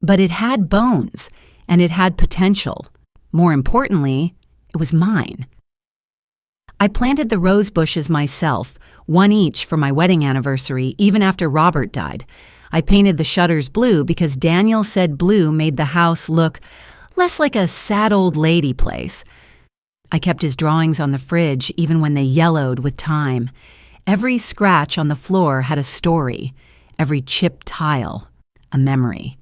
But it had bones, and it had potential. More importantly, it was mine. I planted the rose bushes myself, one each for my wedding anniversary, even after Robert died. I painted the shutters blue because Daniel said blue made the house look less like a sad old lady place. I kept his drawings on the fridge even when they yellowed with time. Every scratch on the floor had a story, every chipped tile, a memory.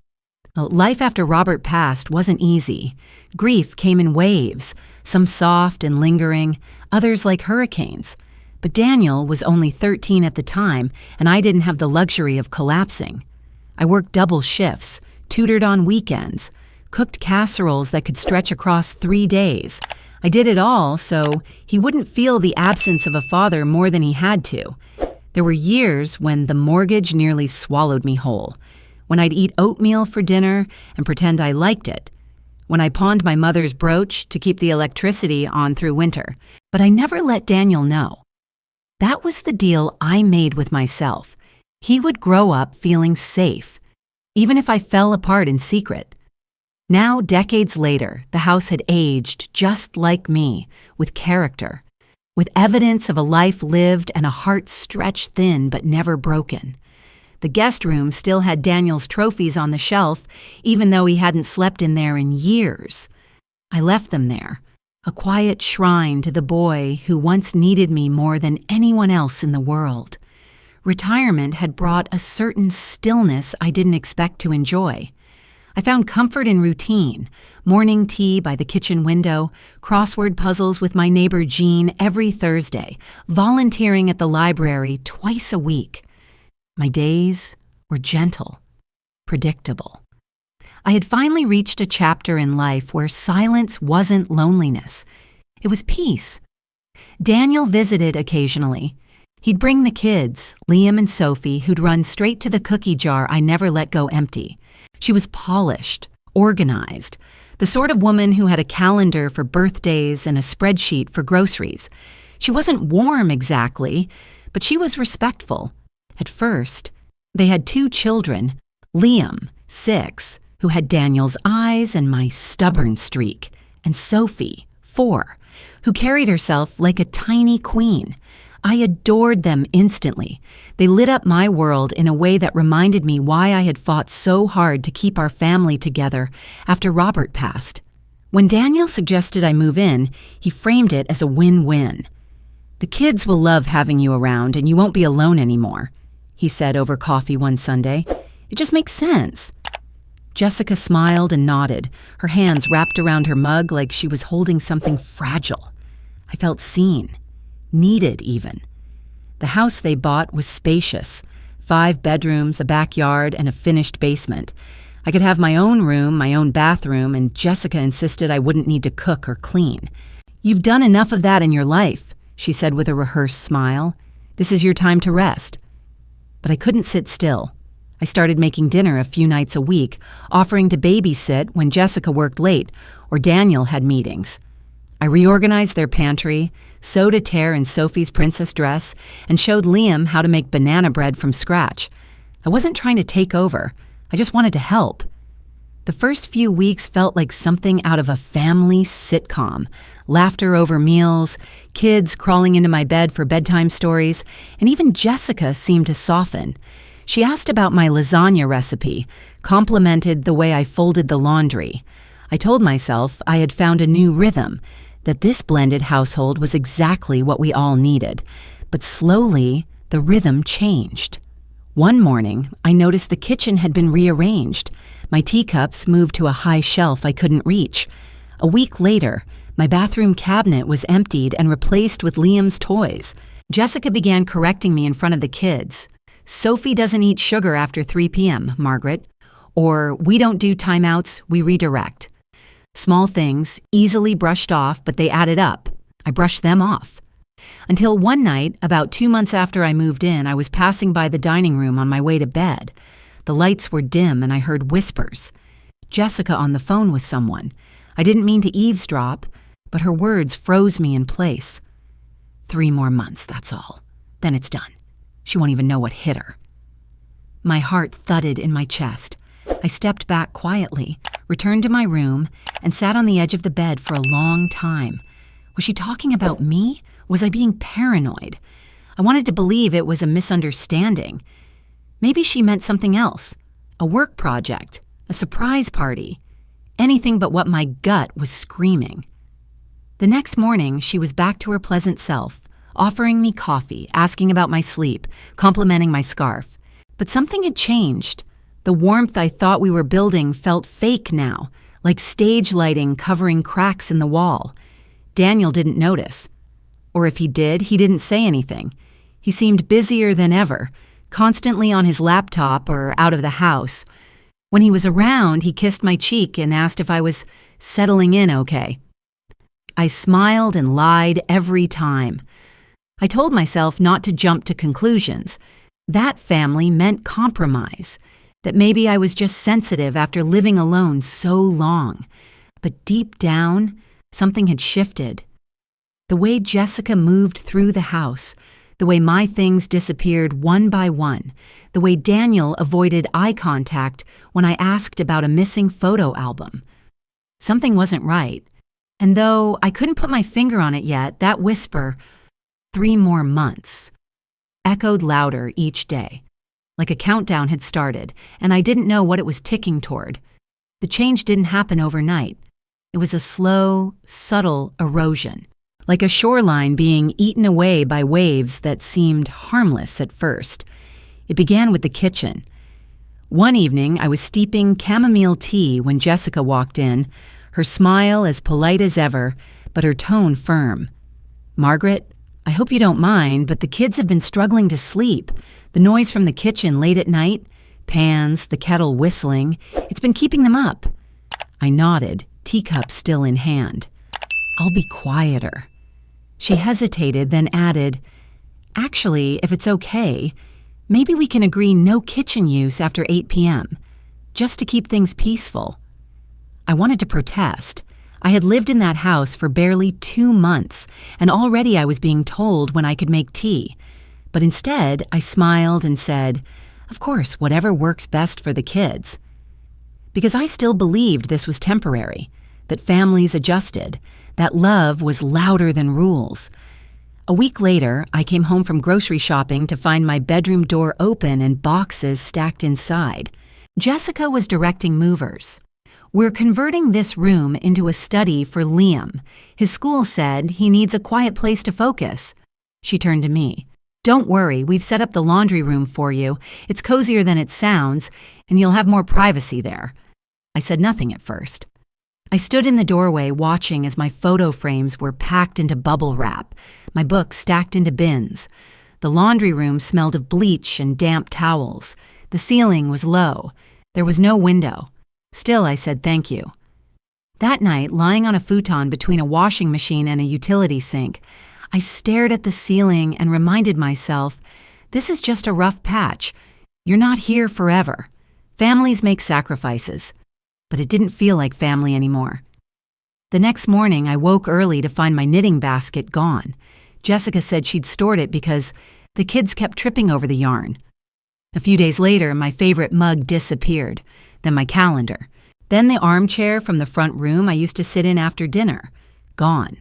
Life after Robert passed wasn't easy. Grief came in waves, some soft and lingering, others like hurricanes. But Daniel was only 13 at the time, and I didn't have the luxury of collapsing. I worked double shifts, tutored on weekends, cooked casseroles that could stretch across 3 days. I did it all so he wouldn't feel the absence of a father more than he had to. There were years when the mortgage nearly swallowed me whole, when I'd eat oatmeal for dinner and pretend I liked it, when I pawned my mother's brooch to keep the electricity on through winter. But I never let Daniel know. That was the deal I made with myself. He would grow up feeling safe, even if I fell apart in secret. Now, decades later, the house had aged just like me, with character, with evidence of a life lived and a heart stretched thin but never broken. The guest room still had Daniel's trophies on the shelf, even though he hadn't slept in there in years. I left them there, a quiet shrine to the boy who once needed me more than anyone else in the world. Retirement had brought a certain stillness I didn't expect to enjoy. I found comfort in routine, morning tea by the kitchen window, crossword puzzles with my neighbor Jean every Thursday, volunteering at the library twice a week. My days were gentle, predictable. I had finally reached a chapter in life where silence wasn't loneliness. It was peace. Daniel visited occasionally. He'd bring the kids, Liam and Sophie, who'd run straight to the cookie jar I never let go empty. She was polished, organized, the sort of woman who had a calendar for birthdays and a spreadsheet for groceries. She wasn't warm exactly, but she was respectful. At first, they had 2 children, Liam, 6, who had Daniel's eyes and my stubborn streak, and Sophie, 4, who carried herself like a tiny queen. I adored them instantly. They lit up my world in a way that reminded me why I had fought so hard to keep our family together after Robert passed. When Daniel suggested I move in, he framed it as a win-win. "The kids will love having you around and you won't be alone anymore," he said over coffee one Sunday. "It just makes sense." Jessica smiled and nodded, her hands wrapped around her mug like she was holding something fragile. I felt seen, needed even. The house they bought was spacious, 5 bedrooms, a backyard, and a finished basement. I could have my own room, my own bathroom, and Jessica insisted I wouldn't need to cook or clean. "You've done enough of that in your life," she said with a rehearsed smile. "This is your time to rest." But I couldn't sit still. I started making dinner a few nights a week, offering to babysit when Jessica worked late or Daniel had meetings. I reorganized their pantry, sewed a tear in Sophie's princess dress, and showed Liam how to make banana bread from scratch. I wasn't trying to take over. I just wanted to help. The first few weeks felt like something out of a family sitcom. Laughter over meals, kids crawling into my bed for bedtime stories, and even Jessica seemed to soften. She asked about my lasagna recipe, complimented the way I folded the laundry. I told myself I had found a new rhythm, that this blended household was exactly what we all needed. But slowly, the rhythm changed. One morning, I noticed the kitchen had been rearranged. My teacups moved to a high shelf I couldn't reach. A week later, my bathroom cabinet was emptied and replaced with Liam's toys. Jessica began correcting me in front of the kids. "Sophie doesn't eat sugar after 3 p.m., Margaret." Or, "We don't do timeouts, we redirect." Small things, easily brushed off, but they added up. I brushed them off. Until one night, about 2 months after I moved in, I was passing by the dining room on my way to bed. The lights were dim and I heard whispers. Jessica on the phone with someone. I didn't mean to eavesdrop, but her words froze me in place. 3 more months, that's all. Then it's done. She won't even know what hit her. My heart thudded in my chest. I stepped back quietly, returned to my room, and sat on the edge of the bed for a long time. Was she talking about me? Was I being paranoid? I wanted to believe it was a misunderstanding. Maybe she meant something else. A work project, a surprise party. Anything but what my gut was screaming. The next morning, she was back to her pleasant self, offering me coffee, asking about my sleep, complimenting my scarf. But something had changed. The warmth I thought we were building felt fake now, like stage lighting covering cracks in the wall. Daniel didn't notice. Or if he did, he didn't say anything. He seemed busier than ever, constantly on his laptop or out of the house. When he was around, he kissed my cheek and asked if I was settling in okay. I smiled and lied every time. I told myself not to jump to conclusions. That family meant compromise, that maybe I was just sensitive after living alone so long. But deep down, something had shifted. The way Jessica moved through the house, the way my things disappeared one by one, the way Daniel avoided eye contact when I asked about a missing photo album. Something wasn't right. And though I couldn't put my finger on it yet, that whisper, 3 more months, echoed louder each day, like a countdown had started, and I didn't know what it was ticking toward. The change didn't happen overnight. It was a slow, subtle erosion, like a shoreline being eaten away by waves that seemed harmless at first. It began with the kitchen. One evening, I was steeping chamomile tea when Jessica walked in, her smile as polite as ever, but her tone firm. "Margaret, I hope you don't mind, but the kids have been struggling to sleep. The noise from the kitchen late at night, pans, the kettle whistling, it's been keeping them up." I nodded, teacup still in hand. "I'll be quieter." She hesitated, then added, "Actually, if it's okay, maybe we can agree no kitchen use after 8 p.m., just to keep things peaceful." I wanted to protest. I had lived in that house for barely 2 months, and already I was being told when I could make tea. But instead, I smiled and said, "Of course, whatever works best for the kids." Because I still believed this was temporary, that families adjusted, that love was louder than rules. A week later, I came home from grocery shopping to find my bedroom door open and boxes stacked inside. Jessica was directing movers. "We're converting this room into a study for Liam. His school said he needs a quiet place to focus." She turned to me. "Don't worry, we've set up the laundry room for you. It's cozier than it sounds, and you'll have more privacy there." I said nothing at first. I stood in the doorway watching as my photo frames were packed into bubble wrap, my books stacked into bins. The laundry room smelled of bleach and damp towels. The ceiling was low. There was no window. Still, I said thank you. That night, lying on a futon between a washing machine and a utility sink, I stared at the ceiling and reminded myself, this is just a rough patch. You're not here forever. Families make sacrifices. But it didn't feel like family anymore. The next morning, I woke early to find my knitting basket gone. Jessica said she'd stored it because the kids kept tripping over the yarn. A few days later, my favorite mug disappeared. Then my calendar. Then the armchair from the front room I used to sit in after dinner. Gone.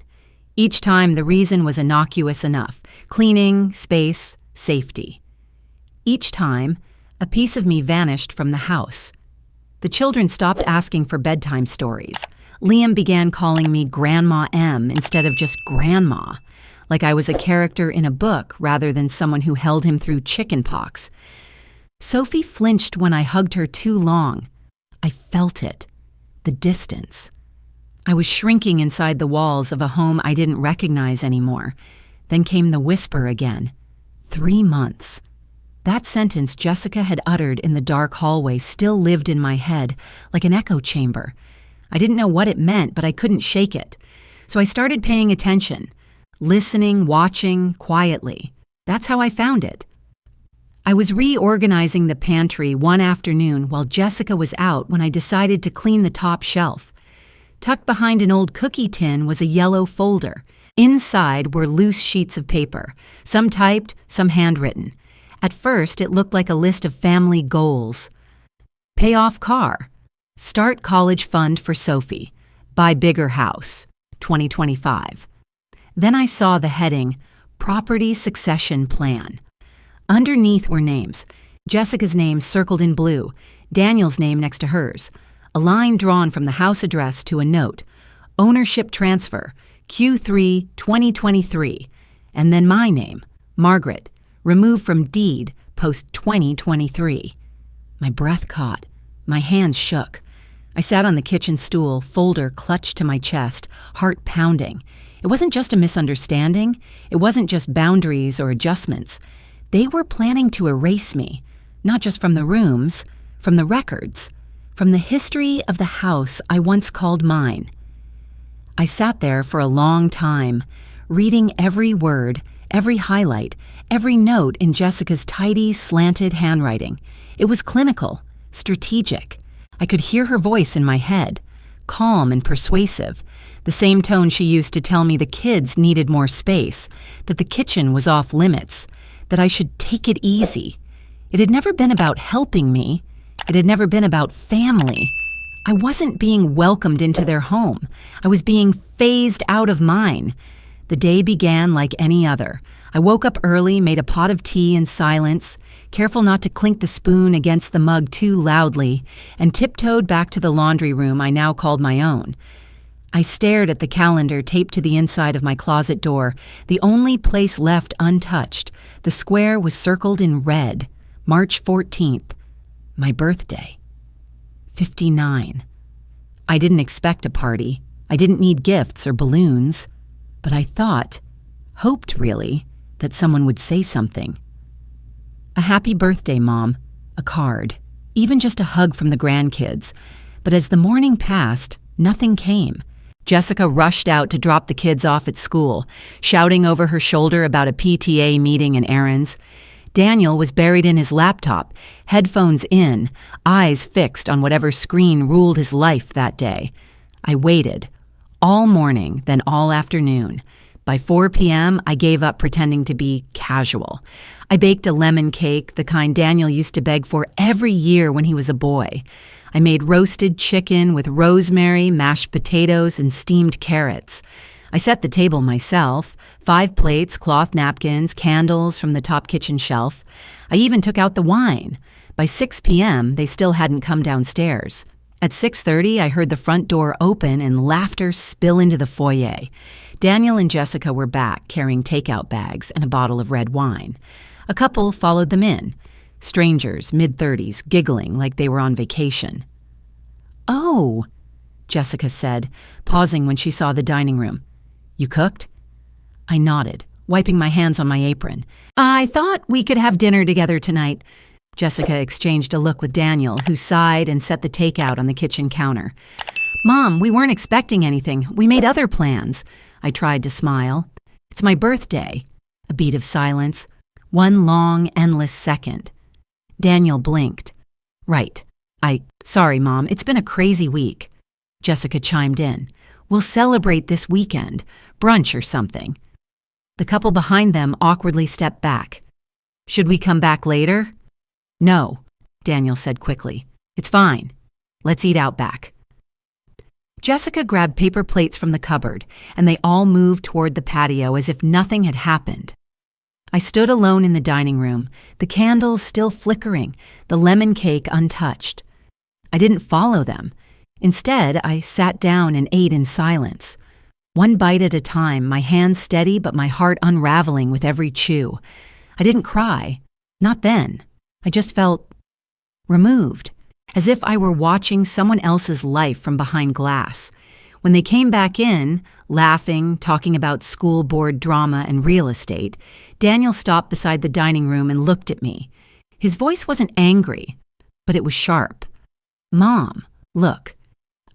Each time the reason was innocuous enough. Cleaning, space, safety. Each time, a piece of me vanished from the house. The children stopped asking for bedtime stories. Liam began calling me Grandma M instead of just Grandma, like I was a character in a book rather than someone who held him through chicken pox. Sophie flinched when I hugged her too long. I felt it. The distance. I was shrinking inside the walls of a home I didn't recognize anymore. Then came the whisper again. 3 months. That sentence Jessica had uttered in the dark hallway still lived in my head, like an echo chamber. I didn't know what it meant, but I couldn't shake it. So I started paying attention, listening, watching, quietly. That's how I found it. I was reorganizing the pantry one afternoon while Jessica was out when I decided to clean the top shelf. Tucked behind an old cookie tin was a yellow folder. Inside were loose sheets of paper, some typed, some handwritten. At first, it looked like a list of family goals. Pay off car. Start college fund for Sophie. Buy bigger house. 2025. Then I saw the heading, Property Succession Plan. Underneath were names. Jessica's name circled in blue, Daniel's name next to hers. A line drawn from the house address to a note. Ownership transfer, Q3 2023. And then my name, Margaret, removed from deed post 2023. My breath caught. My hands shook. I sat on the kitchen stool, folder clutched to my chest, heart pounding. It wasn't just a misunderstanding. It wasn't just boundaries or adjustments. They were planning to erase me, not just from the rooms, from the records, from the history of the house I once called mine. I sat there for a long time, reading every word, every highlight, every note in Jessica's tidy, slanted handwriting. It was clinical, strategic. I could hear her voice in my head, calm and persuasive, the same tone she used to tell me the kids needed more space, that the kitchen was off limits, that I should take it easy. It had never been about helping me. It had never been about family. I wasn't being welcomed into their home. I was being phased out of mine. The day began like any other. I woke up early, made a pot of tea in silence, careful not to clink the spoon against the mug too loudly, and tiptoed back to the laundry room I now called my own. I stared at the calendar taped to the inside of my closet door, the only place left untouched. The square was circled in red. March 14th. My birthday. 59. I didn't expect a party. I didn't need gifts or balloons. But I thought, hoped really, that someone would say something. A happy birthday, Mom. A card. Even just a hug from the grandkids. But as the morning passed, nothing came. Jessica rushed out to drop the kids off at school, shouting over her shoulder about a PTA meeting and errands. Daniel was buried in his laptop, headphones in, eyes fixed on whatever screen ruled his life that day. I waited. All morning, then all afternoon. By 4 p.m., I gave up pretending to be casual. I baked a lemon cake, the kind Daniel used to beg for every year when he was a boy. I made roasted chicken with rosemary, mashed potatoes, and steamed carrots. I set the table myself, 5 plates, cloth napkins, candles from the top kitchen shelf. I even took out the wine. By 6 p.m., they still hadn't come downstairs. At 6:30, I heard the front door open and laughter spill into the foyer. Daniel and Jessica were back, carrying takeout bags and a bottle of red wine. A couple followed them in. Strangers, mid-30s, giggling like they were on vacation. "Oh," Jessica said, pausing when she saw the dining room. "You cooked?" I nodded, wiping my hands on my apron. "I thought we could have dinner together tonight." Jessica exchanged a look with Daniel, who sighed and set the takeout on the kitchen counter. "Mom, we weren't expecting anything. We made other plans." I tried to smile. "It's my birthday." A beat of silence. One long, endless second. Daniel blinked. "Right. Sorry, Mom, it's been a crazy week." Jessica chimed in. "We'll celebrate this weekend. Brunch or something." The couple behind them awkwardly stepped back. "Should we come back later?" "No," Daniel said quickly. "It's fine. Let's eat out back." Jessica grabbed paper plates from the cupboard, and they all moved toward the patio as if nothing had happened. I stood alone in the dining room, the candles still flickering, the lemon cake untouched. I didn't follow them. Instead, I sat down and ate in silence. One bite at a time, my hands steady but my heart unraveling with every chew. I didn't cry. Not then. I just felt removed, as if I were watching someone else's life from behind glass. When they came back in, laughing, talking about school board drama and real estate, Daniel stopped beside the dining room and looked at me. His voice wasn't angry, but it was sharp. "Mom, look,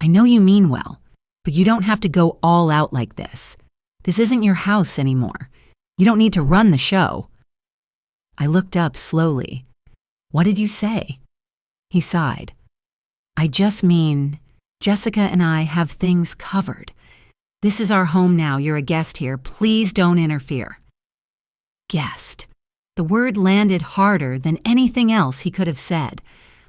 I know you mean well, but you don't have to go all out like this. This isn't your house anymore. You don't need to run the show." I looked up slowly. "What did you say?" He sighed. "I just mean, Jessica and I have things covered. This is our home now. You're a guest here. Please don't interfere." Guest. The word landed harder than anything else he could have said.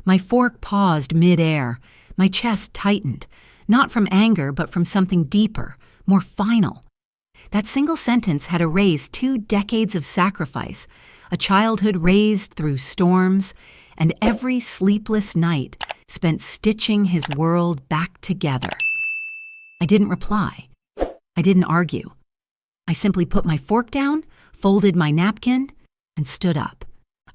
My fork paused mid-air. My chest tightened, not from anger, but from something deeper, more final. That single sentence had erased 2 decades of sacrifice, a childhood raised through storms, and every sleepless night spent stitching his world back together. I didn't reply. I didn't argue. I simply put my fork down, folded my napkin, and stood up.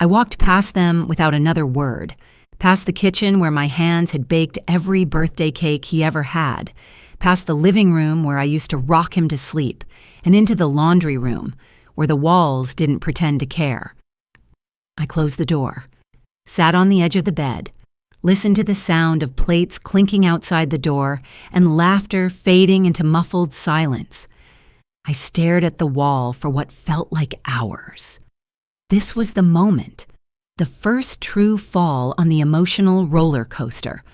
I walked past them without another word, past the kitchen where my hands had baked every birthday cake he ever had, past the living room where I used to rock him to sleep, and into the laundry room where the walls didn't pretend to care. I closed the door, sat on the edge of the bed, listened to the sound of plates clinking outside the door and laughter fading into muffled silence. I stared at the wall for what felt like hours. This was the moment, the first true fall on the emotional roller coaster,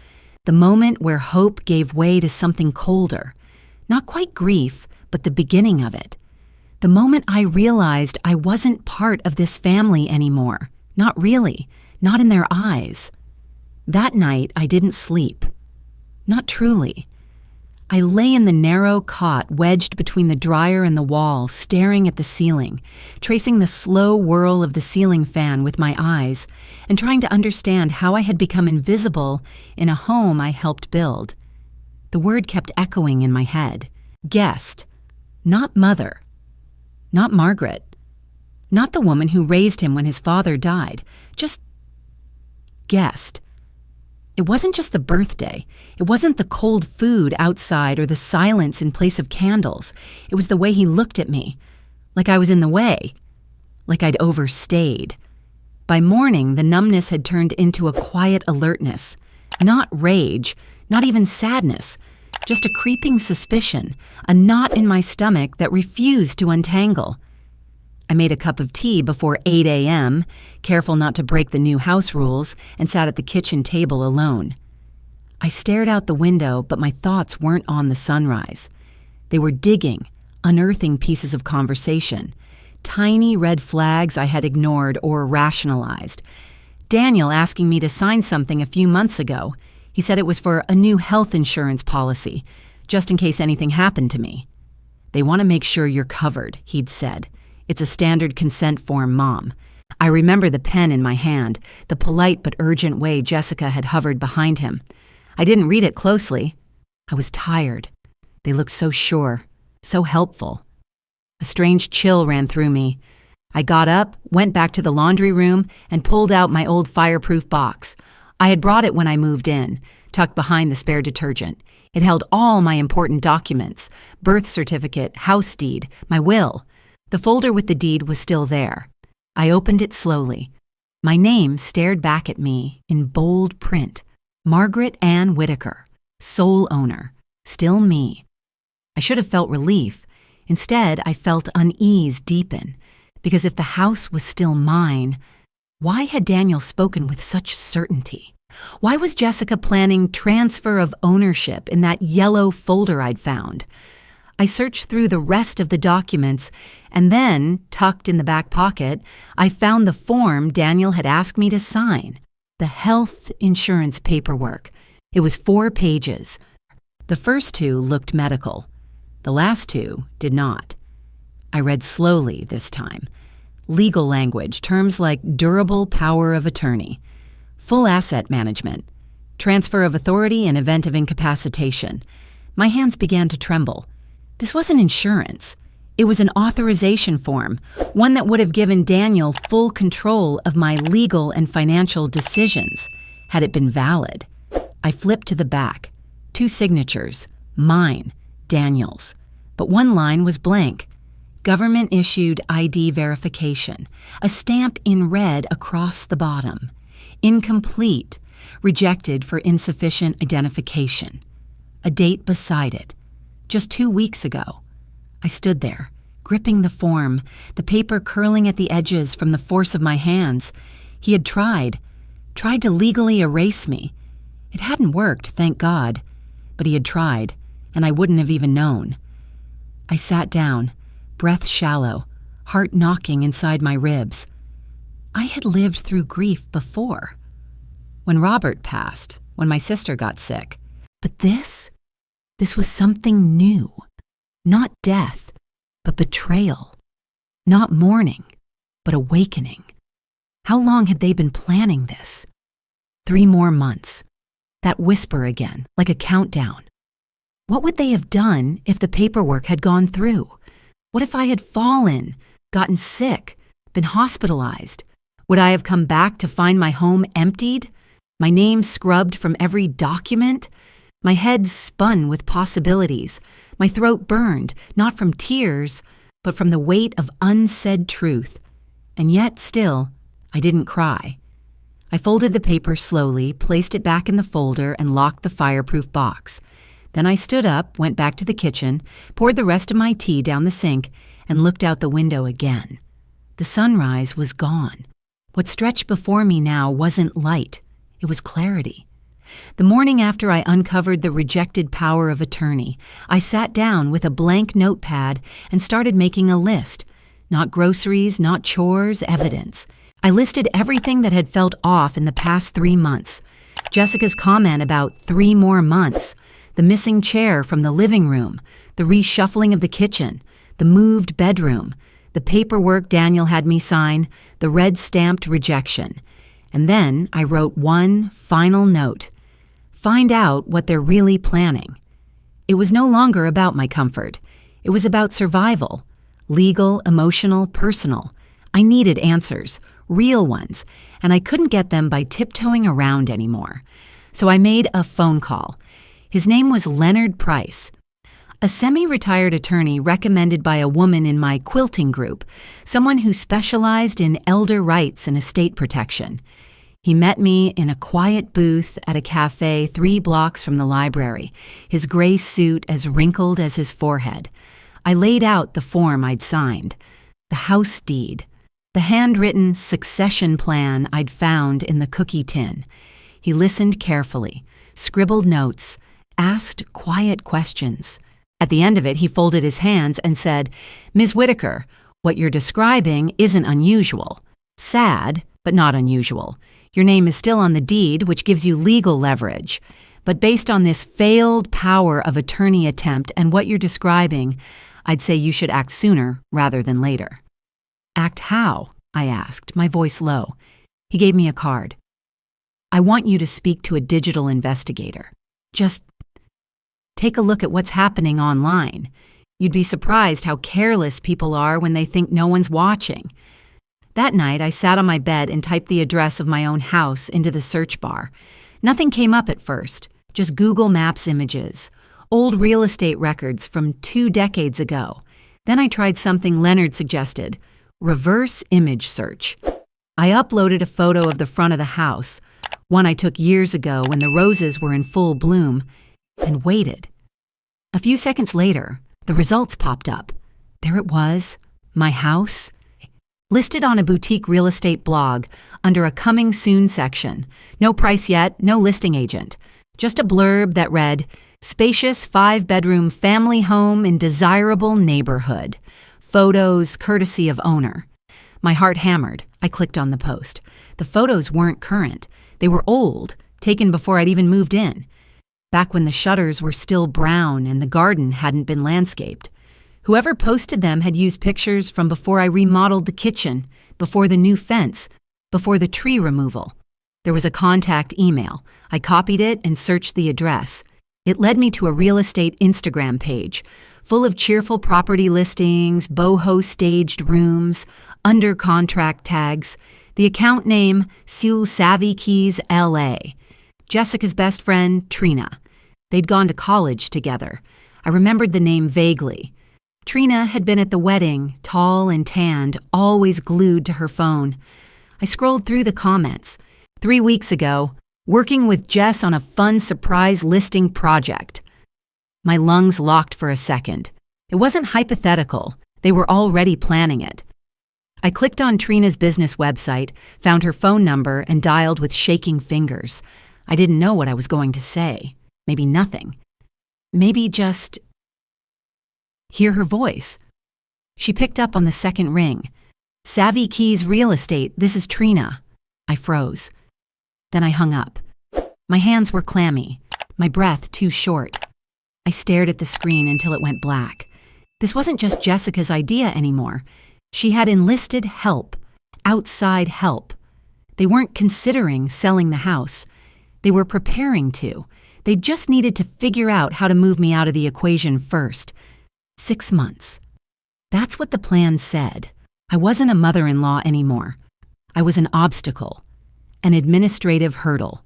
the moment where hope gave way to something colder, not quite grief, but the beginning of it. The moment I realized I wasn't part of this family anymore, not really, not in their eyes. That night, I didn't sleep. Not truly. I lay in the narrow cot wedged between the dryer and the wall, staring at the ceiling, tracing the slow whirl of the ceiling fan with my eyes, and trying to understand how I had become invisible in a home I helped build. The word kept echoing in my head. Guest. Not mother. Not Margaret. Not the woman who raised him when his father died. Just guest. It wasn't just the birthday. It wasn't the cold food outside or the silence in place of candles. It was the way he looked at me, like I was in the way, like I'd overstayed. By morning, the numbness had turned into a quiet alertness, not rage, not even sadness, just a creeping suspicion, a knot in my stomach that refused to untangle. I made a cup of tea before 8 a.m., careful not to break the new house rules, and sat at the kitchen table alone. I stared out the window, but my thoughts weren't on the sunrise. They were digging, unearthing pieces of conversation, tiny red flags I had ignored or rationalized. Daniel asking me to sign something a few months ago. He said it was for a new health insurance policy, just in case anything happened to me. "They want to make sure you're covered," he'd said. "It's a standard consent form, Mom." I remember the pen in my hand, the polite but urgent way Jessica had hovered behind him. I didn't read it closely. I was tired. They looked so sure, so helpful. A strange chill ran through me. I got up, went back to the laundry room, and pulled out my old fireproof box. I had brought it when I moved in, tucked behind the spare detergent. It held all my important documents: birth certificate, house deed, my will. The folder with the deed was still there. I opened it slowly. My name stared back at me in bold print. Margaret Ann Whitaker, sole owner, still me. I should have felt relief. Instead, I felt unease deepen, because if the house was still mine, why had Daniel spoken with such certainty? Why was Jessica planning transfer of ownership in that yellow folder I'd found? I searched through the rest of the documents, and then, tucked in the back pocket, I found the form Daniel had asked me to sign, the health insurance paperwork. It was 4 pages. The first 2 looked medical. The last 2 did not. I read slowly this time. Legal language, terms like durable power of attorney, full asset management, transfer of authority in event of incapacitation. My hands began to tremble. This wasn't insurance. It was an authorization form, one that would have given Daniel full control of my legal and financial decisions, had it been valid. I flipped to the back. 2 signatures, mine, Daniel's. But one line was blank. Government-issued ID verification, a stamp in red across the bottom. Incomplete, rejected for insufficient identification. A date beside it. Just 2 weeks ago. I stood there, gripping the form, the paper curling at the edges from the force of my hands. He had tried to legally erase me. It hadn't worked, thank God, but he had tried, and I wouldn't have even known. I sat down, breath shallow, heart knocking inside my ribs. I had lived through grief before. when Robert passed, when my sister got sick. But this was something new. Not death, but betrayal. Not mourning, but awakening. How long had they been planning this? 3 more months. That whisper again, like a countdown. What would they have done if the paperwork had gone through? What if I had fallen, gotten sick, been hospitalized? Would I have come back to find my home emptied? My name scrubbed from every document? My head spun with possibilities. My throat burned, not from tears, but from the weight of unsaid truth. And yet still, I didn't cry. I folded the paper slowly, placed it back in the folder, and locked the fireproof box. Then I stood up, went back to the kitchen, poured the rest of my tea down the sink, and looked out the window again. The sunrise was gone. What stretched before me now wasn't light. It was clarity. The morning after I uncovered the rejected power of attorney, I sat down with a blank notepad and started making a list. Not groceries, not chores, evidence. I listed everything that had felt off in the past 3 months. Jessica's comment about 3 more months, the missing chair from the living room, the reshuffling of the kitchen, the moved bedroom, the paperwork Daniel had me sign, the red-stamped rejection. And then I wrote one final note. Find out what they're really planning. It was no longer about my comfort. It was about survival. Legal, emotional, personal. I needed answers, real ones, and I couldn't get them by tiptoeing around anymore. So I made a phone call. His name was Leonard Price, a semi-retired attorney recommended by a woman in my quilting group, someone who specialized in elder rights and estate protection. He met me in a quiet booth at a cafe 3 blocks from the library, his gray suit as wrinkled as his forehead. I laid out the form I'd signed, the house deed, the handwritten succession plan I'd found in the cookie tin. He listened carefully, scribbled notes, asked quiet questions. At the end of it, he folded his hands and said, "Ms. Whitaker, what you're describing isn't unusual. Sad, but not unusual. Your name is still on the deed, which gives you legal leverage. But based on this failed power of attorney attempt and what you're describing, I'd say you should act sooner rather than later." "Act how?" I asked, my voice low. He gave me a card. "I want you to speak to a digital investigator. Just take a look at what's happening online. You'd be surprised how careless people are when they think no one's watching." That night, I sat on my bed and typed the address of my own house into the search bar. Nothing came up at first, just Google Maps images, old real estate records from 2 decades ago. Then I tried something Leonard suggested, reverse image search. I uploaded a photo of the front of the house, one I took years ago when the roses were in full bloom, and waited. A few seconds later, the results popped up. There it was, my house, listed on a boutique real estate blog under a coming soon section. No price yet, no listing agent. Just a blurb that read, "Spacious 5-bedroom family home in desirable neighborhood. Photos courtesy of owner." My heart hammered. I clicked on the post. The photos weren't current. They were old, taken before I'd even moved in. Back when the shutters were still brown and the garden hadn't been landscaped. Whoever posted them had used pictures from before I remodeled the kitchen, before the new fence, before the tree removal. There was a contact email. I copied it and searched the address. It led me to a real estate Instagram page, full of cheerful property listings, boho staged rooms, under contract tags, the account name Sue Savvy Keys LA. Jessica's best friend, Trina. They'd gone to college together. I remembered the name vaguely. Trina had been at the wedding, tall and tanned, always glued to her phone. I scrolled through the comments. 3 weeks ago, working with Jess on a fun surprise listing project. My lungs locked for a second. It wasn't hypothetical. They were already planning it. I clicked on Trina's business website, found her phone number, and dialed with shaking fingers. I didn't know what I was going to say. Maybe nothing. Maybe just hear her voice. She picked up on the second ring. "Savvy Keys Real Estate, this is Trina." I froze. Then I hung up. My hands were clammy, my breath too short. I stared at the screen until it went black. This wasn't just Jessica's idea anymore. She had enlisted help, outside help. They weren't considering selling the house. They were preparing to. They just needed to figure out how to move me out of the equation first. 6 months. That's what the plan said. I wasn't a mother-in-law anymore. I was an obstacle, an administrative hurdle.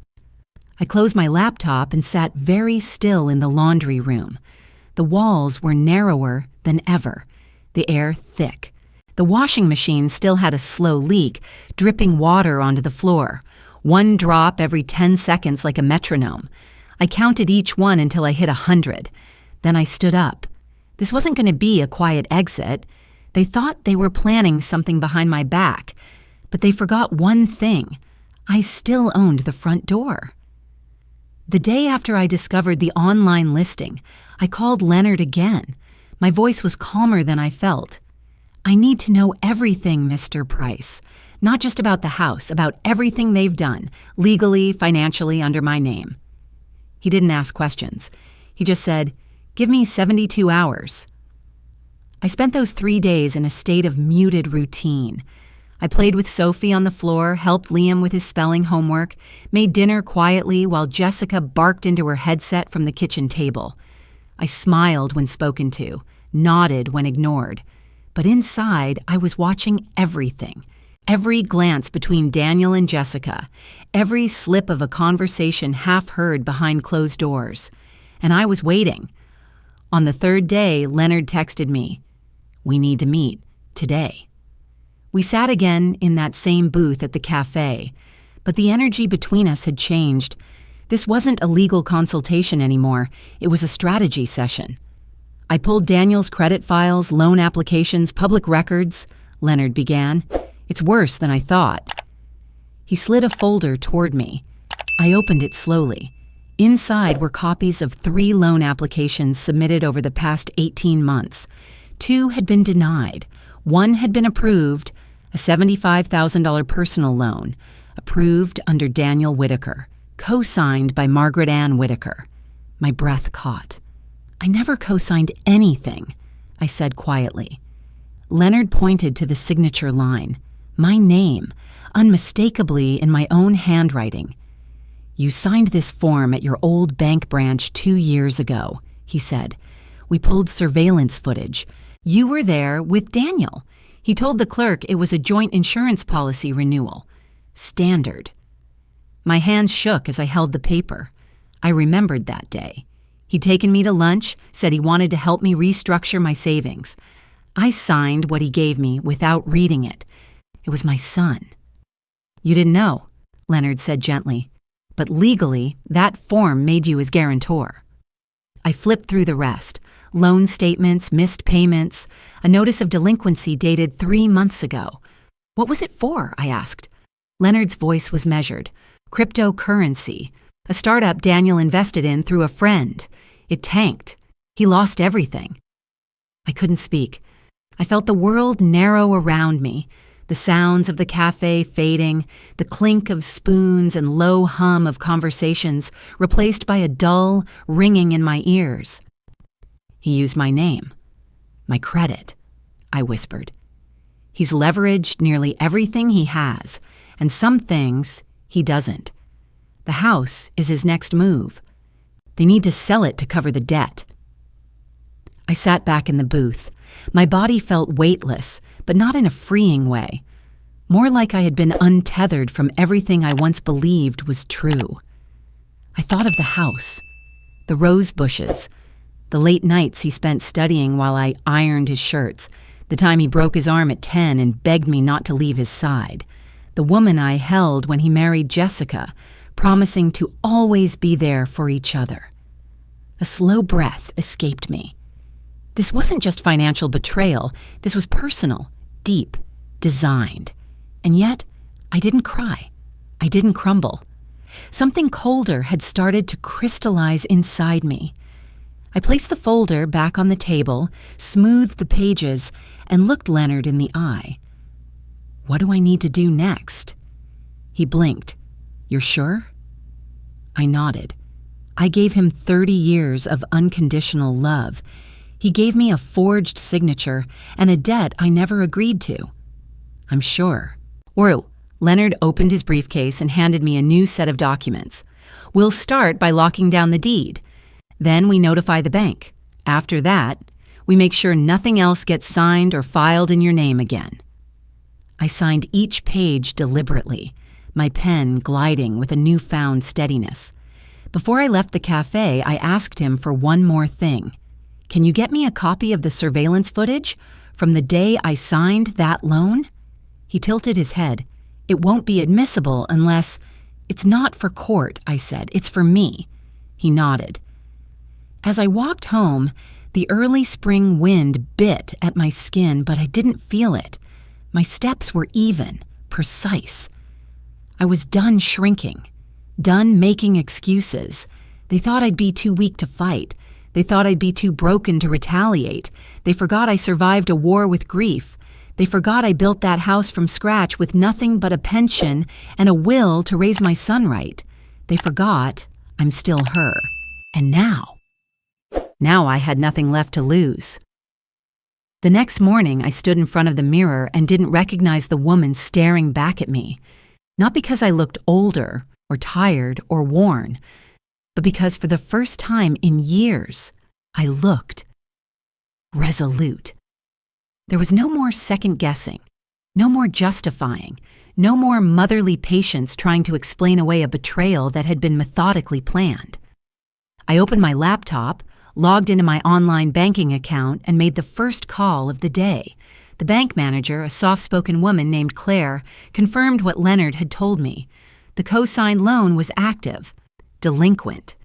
I closed my laptop and sat very still in the laundry room. The walls were narrower than ever, the air thick. The washing machine still had a slow leak, dripping water onto the floor. 1 drop every 10 seconds like a metronome. I counted each one until I hit 100. Then I stood up. This wasn't going to be a quiet exit. They thought they were planning something behind my back. But they forgot one thing. I still owned the front door. The day after I discovered the online listing, I called Leonard again. My voice was calmer than I felt. I need to know everything, Mr. Price. Not just about the house, about everything they've done, legally, financially, under my name. He didn't ask questions. He just said, "Give me 72 hours. I spent those 3 days in a state of muted routine. I played with Sophie on the floor, helped Liam with his spelling homework, made dinner quietly while Jessica barked into her headset from the kitchen table. I smiled when spoken to, nodded when ignored. But inside, I was watching everything. Every glance between Daniel and Jessica, every slip of a conversation half heard behind closed doors. And I was waiting. On the 3rd day, Leonard texted me, "We need to meet, today." We sat again in that same booth at the cafe, but the energy between us had changed. This wasn't a legal consultation anymore, it was a strategy session. I pulled Daniel's credit files, loan applications, public records, Leonard began. "It's worse than I thought." He slid a folder toward me. I opened it slowly. Inside were copies of 3 loan applications submitted over the past 18 months. 2 had been denied. 1 had been approved, a $75,000 personal loan, approved under Daniel Whitaker, co-signed by Margaret Ann Whitaker. My breath caught. "I never co-signed anything," I said quietly. Leonard pointed to the signature line, my name, unmistakably in my own handwriting. "You signed this form at your old bank branch 2 years ago," he said. "We pulled surveillance footage. You were there with Daniel. He told the clerk it was a joint insurance policy renewal. Standard." My hands shook as I held the paper. I remembered that day. He'd taken me to lunch, said he wanted to help me restructure my savings. I signed what he gave me without reading it. It was my son. "You didn't know," Leonard said gently, "but legally, that form made you his guarantor." I flipped through the rest. Loan statements, missed payments, a notice of delinquency dated 3 months ago. "What was it for?" I asked. Leonard's voice was measured. "Cryptocurrency, a startup Daniel invested in through a friend. It tanked. He lost everything." I couldn't speak. I felt the world narrow around me, the sounds of the cafe fading, the clink of spoons and low hum of conversations replaced by a dull ringing in my ears. "He used my name, my credit," I whispered. "He's leveraged nearly everything he has, and some things he doesn't. The house is his next move. They need to sell it to cover the debt." I sat back in the booth. My body felt weightless, but not in a freeing way. More like I had been untethered from everything I once believed was true. I thought of the house, the rose bushes, the late nights he spent studying while I ironed his shirts, the time he broke his arm at 10 and begged me not to leave his side, the woman I held when he married Jessica, promising to always be there for each other. A slow breath escaped me. This wasn't just financial betrayal, this was personal, deep, designed. And yet, I didn't cry. I didn't crumble. Something colder had started to crystallize inside me. I placed the folder back on the table, smoothed the pages, and looked Leonard in the eye. "What do I need to do next?" He blinked. You're sure? I nodded. I gave him 30 years of unconditional love. He gave me a forged signature and a debt I never agreed to. I'm sure. Leonard opened his briefcase and handed me a new set of documents. We'll start by locking down the deed. Then we notify the bank. After that, we make sure nothing else gets signed or filed in your name again. I signed each page deliberately, my pen gliding with a newfound steadiness. Before I left the cafe, I asked him for one more thing. Can you get me a copy of the surveillance footage from the day I signed that loan? He tilted his head. It won't be admissible unless... It's not for court, I said. It's for me. He nodded. As I walked home, the early spring wind bit at my skin, but I didn't feel it. My steps were even, precise. I was done shrinking, done making excuses. They thought I'd be too weak to fight. They thought I'd be too broken to retaliate. They forgot I survived a war with grief. They forgot I built that house from scratch with nothing but a pension and a will to raise my son right. They forgot I'm still her. And now I had nothing left to lose. The next morning, I stood in front of the mirror and didn't recognize the woman staring back at me. Not because I looked older or tired or worn, but because for the first time in years, I looked resolute. There was no more second-guessing, no more justifying, no more motherly patience trying to explain away a betrayal that had been methodically planned. I opened my laptop, logged into my online banking account, and made the first call of the day. The bank manager, a soft-spoken woman named Claire, confirmed what Leonard had told me. The co-signed loan was active, delinquent.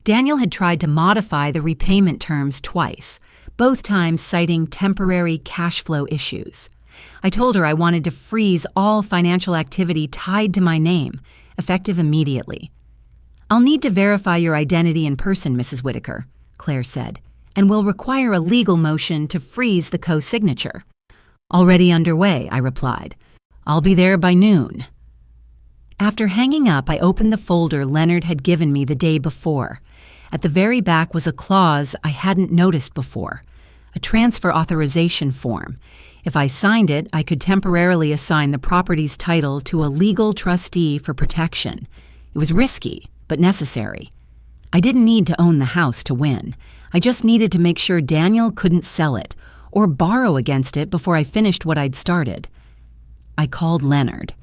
Daniel had tried to modify the repayment terms twice, both times citing temporary cash flow issues. I told her I wanted to freeze all financial activity tied to my name, effective immediately. "I'll need to verify your identity in person, Mrs. Whitaker," Claire said, "and will require a legal motion to freeze the co-signature." "Already underway," I replied. "I'll be there by noon." After hanging up, I opened the folder Leonard had given me the day before. At the very back was a clause I hadn't noticed before, a transfer authorization form. If I signed it, I could temporarily assign the property's title to a legal trustee for protection. It was risky, but necessary. I didn't need to own the house to win. I just needed to make sure Daniel couldn't sell it or borrow against it before I finished what I'd started. I called Leonard.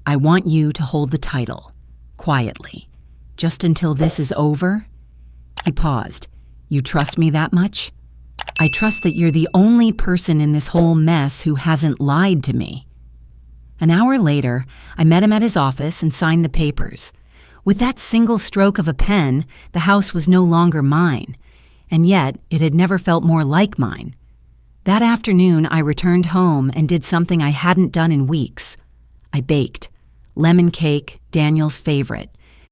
"I want you to hold the title, quietly, just until this is over." He paused. "You trust me that much?" "I trust that you're the only person in this whole mess who hasn't lied to me." An hour later, I met him at his office and signed the papers. With that single stroke of a pen, the house was no longer mine, and yet it had never felt more like mine. That afternoon, I returned home and did something I hadn't done in weeks. I baked. Lemon cake, Daniel's favorite.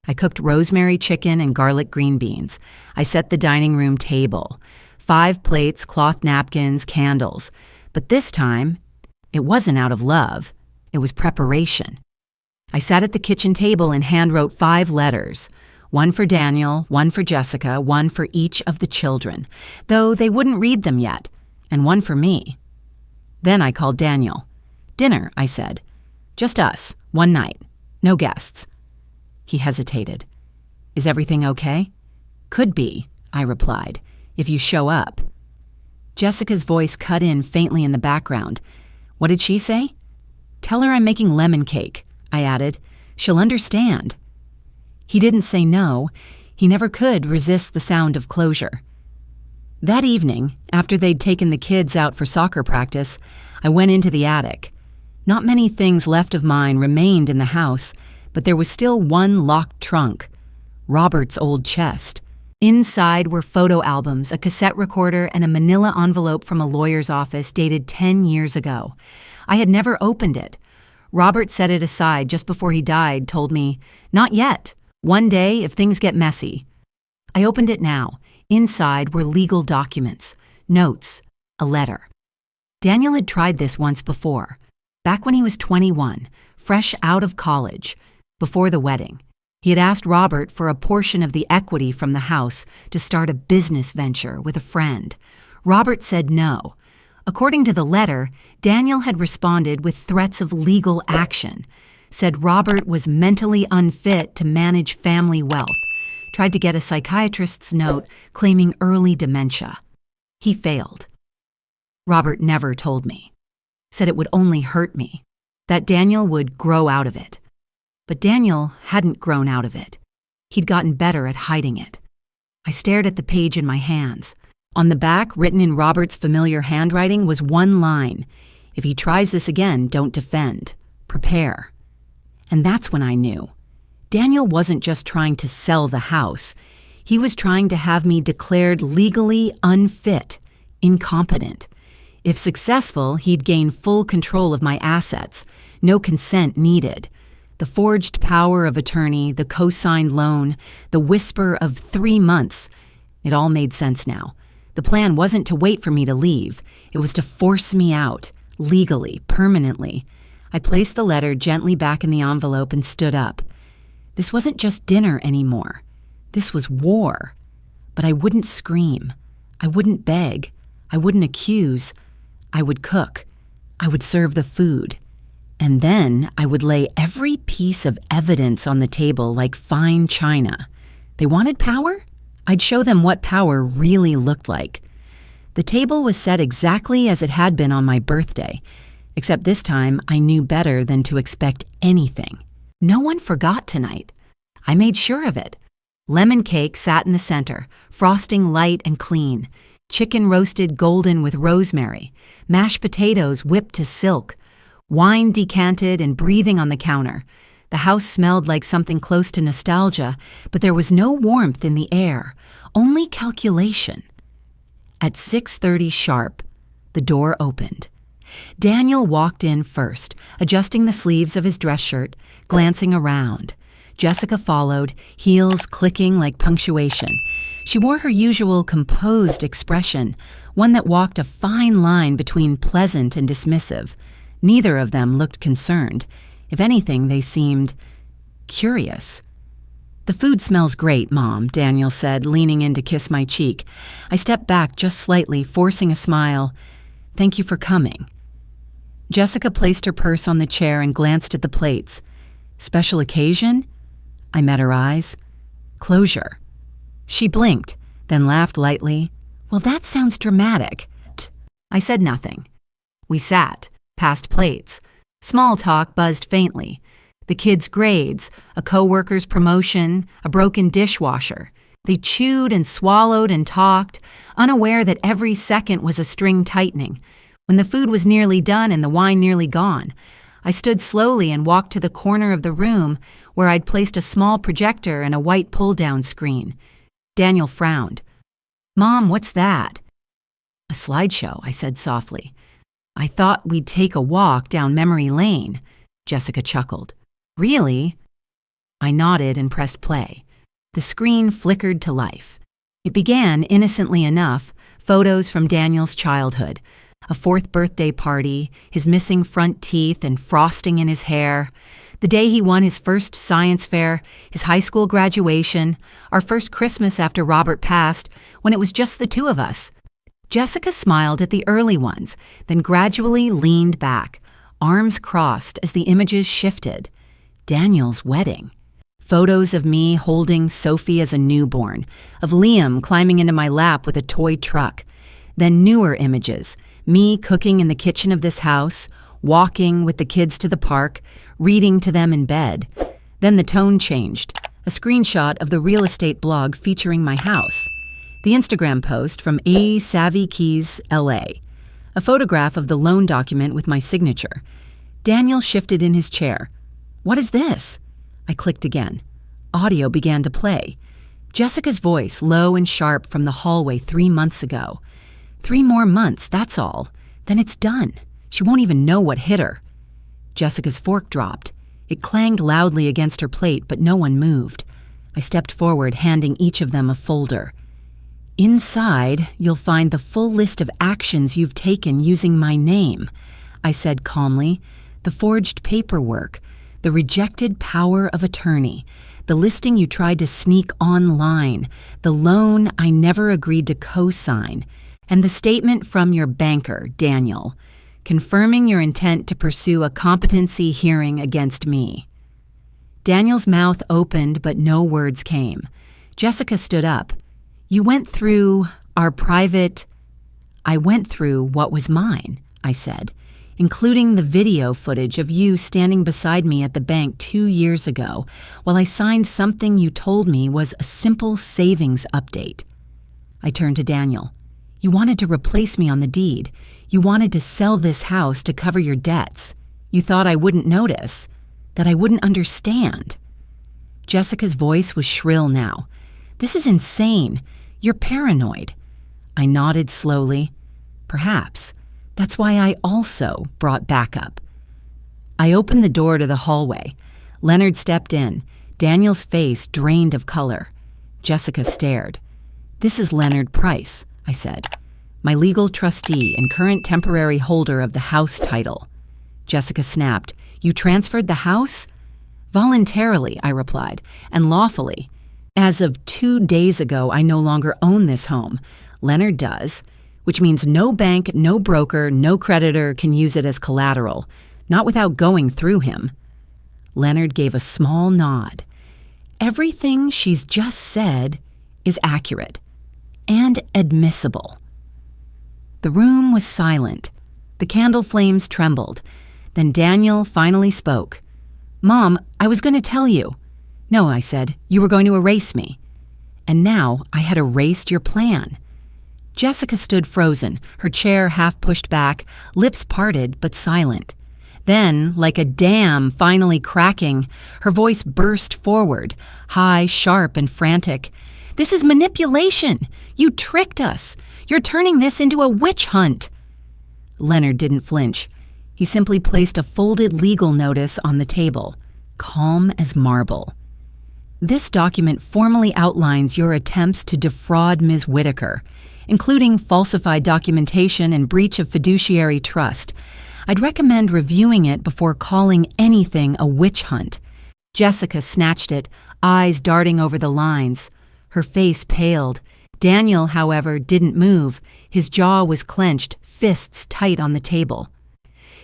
I cooked rosemary chicken and garlic green beans. I set the dining room table. 5 plates, cloth napkins, candles. But this time, it wasn't out of love. It was preparation. I sat at the kitchen table and handwrote 5 letters. One for Daniel, one for Jessica, one for each of the children, though they wouldn't read them yet, and one for me. Then I called Daniel. "Dinner," I said. "Just us, one night. No guests." He hesitated. "Is everything okay?" "Could be," I replied, "if you show up." Jessica's voice cut in faintly in the background. "What did she say?" "Tell her I'm making lemon cake," I added. "She'll understand." He didn't say no. He never could resist the sound of closure. That evening, after they'd taken the kids out for soccer practice, I went into the attic. Not many things left of mine remained in the house, but there was still one locked trunk, Robert's old chest. Inside were photo albums, a cassette recorder, and a manila envelope from a lawyer's office dated 10 years ago. I had never opened it. Robert set it aside just before he died, told me, "Not yet. One day if things get messy." I opened it now. Inside were legal documents, notes, a letter. Daniel had tried this once before, back when he was 21, fresh out of college. Before the wedding, he had asked Robert for a portion of the equity from the house to start a business venture with a friend. Robert said no. According to the letter, Daniel had responded with threats of legal action, said Robert was mentally unfit to manage family wealth, tried to get a psychiatrist's note claiming early dementia. He failed. Robert never told me. Said it would only hurt me, that Daniel would grow out of it. But Daniel hadn't grown out of it. He'd gotten better at hiding it. I stared at the page in my hands. On the back, written in Robert's familiar handwriting, was one line: "If he tries this again, don't defend. Prepare." And that's when I knew. Daniel wasn't just trying to sell the house. He was trying to have me declared legally unfit, incompetent. If successful, he'd gain full control of my assets. No consent needed. The forged power of attorney, the co-signed loan, the whisper of 3 months. It all made sense now. The plan wasn't to wait for me to leave. It was to force me out, legally, permanently. I placed the letter gently back in the envelope and stood up. This wasn't just dinner anymore. This was war. But I wouldn't scream. I wouldn't beg. I wouldn't accuse. I would cook. I would serve the food. And then I would lay every piece of evidence on the table like fine china. They wanted power? I'd show them what power really looked like. The table was set exactly as it had been on my birthday, except this time I knew better than to expect anything. No one forgot tonight. I made sure of it. Lemon cake sat in the center, frosting light and clean. Chicken roasted golden with rosemary. Mashed potatoes whipped to silk. Wine decanted and breathing on the counter. The house smelled like something close to nostalgia, but there was no warmth in the air, only calculation. At 6:30 sharp, the door opened. Daniel walked in first, adjusting the sleeves of his dress shirt, glancing around. Jessica followed, heels clicking like punctuation. She wore her usual composed expression, one that walked a fine line between pleasant and dismissive. Neither of them looked concerned. If anything, they seemed curious. "The food smells great, Mom," Daniel said, leaning in to kiss my cheek. I stepped back just slightly, forcing a smile. "Thank you for coming." Jessica placed her purse on the chair and glanced at the plates. "Special occasion?" I met her eyes. "Closure." She blinked, then laughed lightly. "Well, that sounds dramatic." I said nothing. We sat, past plates. Small talk buzzed faintly. The kids' grades, a co-worker's promotion, a broken dishwasher. They chewed and swallowed and talked, unaware that every second was a string tightening. When the food was nearly done and the wine nearly gone, I stood slowly and walked to the corner of the room where I'd placed a small projector and a white pull-down screen. Daniel frowned. "Mom, what's that?" "A slideshow," I said softly. "I thought we'd take a walk down memory lane." Jessica chuckled. "Really?" I nodded and pressed play. The screen flickered to life. It began, innocently enough, photos from Daniel's childhood. A 4th birthday party, his missing front teeth and frosting in his hair. The day he won his first science fair, his high school graduation, our first Christmas after Robert passed, when it was just the two of us. Jessica smiled at the early ones, then gradually leaned back, arms crossed as the images shifted. Daniel's wedding. Photos of me holding Sophie as a newborn, of Liam climbing into my lap with a toy truck. Then newer images, me cooking in the kitchen of this house, walking with the kids to the park, reading to them in bed. Then the tone changed, a screenshot of the real estate blog featuring my house. The Instagram post from A Savvy Keys, LA. A photograph of the loan document with my signature. Daniel shifted in his chair. "What is this?" I clicked again. Audio began to play. Jessica's voice, low and sharp from the hallway 3 months ago. 3 more months, that's all. Then it's done. She won't even know what hit her. Jessica's fork dropped. It clanged loudly against her plate, but no one moved. I stepped forward, handing each of them a folder. "Inside, you'll find the full list of actions you've taken using my name," I said calmly. "The forged paperwork, The rejected power of attorney, the listing you tried to sneak online, the loan I never agreed to co-sign, and the statement from your banker, Daniel, confirming your intent to pursue a competency hearing against me. Daniel's mouth opened, but no words came. Jessica stood up. You went through our private... I went through what was mine, I said, including the video footage of you standing beside me at the bank 2 years ago while I signed something you told me was a simple savings update. I turned to Daniel. You wanted to replace me on the deed. You wanted to sell this house to cover your debts. You thought I wouldn't notice, that I wouldn't understand. Jessica's voice was shrill now. This is insane. You're paranoid. I nodded slowly. Perhaps. That's why I also brought backup. I opened the door to the hallway. Leonard stepped in, Daniel's face drained of color. Jessica stared. This is Leonard Price, I said, my legal trustee and current temporary holder of the house title. Jessica snapped. You transferred the house? Voluntarily, I replied, and lawfully. As of 2 days ago, I no longer own this home. Leonard does, which means no bank, no broker, no creditor can use it as collateral, not without going through him. Leonard gave a small nod. Everything she's just said is accurate and admissible. The room was silent. The candle flames trembled. Then Daniel finally spoke. Mom, I was going to tell you. No, I said, you were going to erase me. And now I had erased your plan. Jessica stood frozen, her chair half pushed back, lips parted but silent. Then, like a dam finally cracking, her voice burst forward, high, sharp, and frantic. This is manipulation! You tricked us! You're turning this into a witch hunt! Leonard didn't flinch. He simply placed a folded legal notice on the table, calm as marble. This document formally outlines your attempts to defraud Ms. Whitaker, including falsified documentation and breach of fiduciary trust. I'd recommend reviewing it before calling anything a witch hunt. Jessica snatched it, eyes darting over the lines. Her face paled. Daniel, however, didn't move. His jaw was clenched, fists tight on the table.